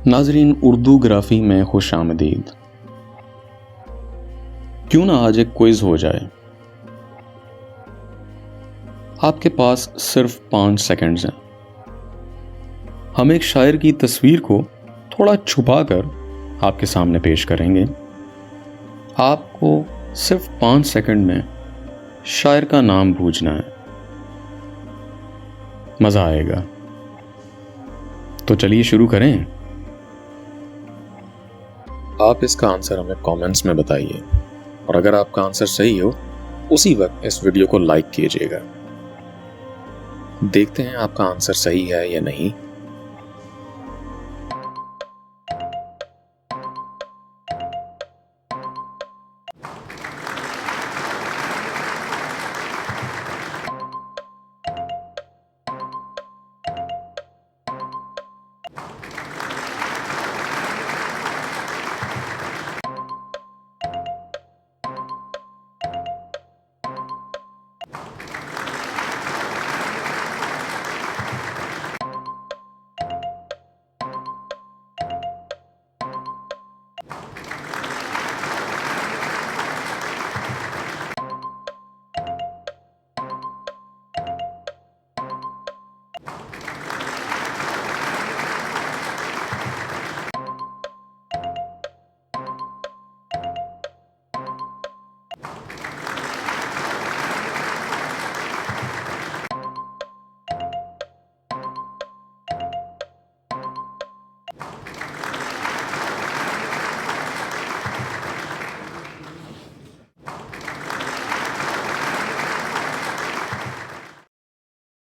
नाजरीन, उर्दू ग्राफी में खुश आमदीद। क्यों ना आज एक क्विज हो जाए। आपके पास सिर्फ 5 सेकंड्स हैं। हम एक शायर की तस्वीर को थोड़ा छुपाकर आपके सामने पेश करेंगे। आपको सिर्फ 5 सेकंड में शायर का नाम पूछना है। मजा आएगा। तो चलिए शुरू करें। आप इसका आंसर हमें कमेंट्स में बताइए, और अगर आपका आंसर सही हो उसी वक्त इस वीडियो को लाइक कीजिएगा। देखते हैं आपका आंसर सही है या नहीं।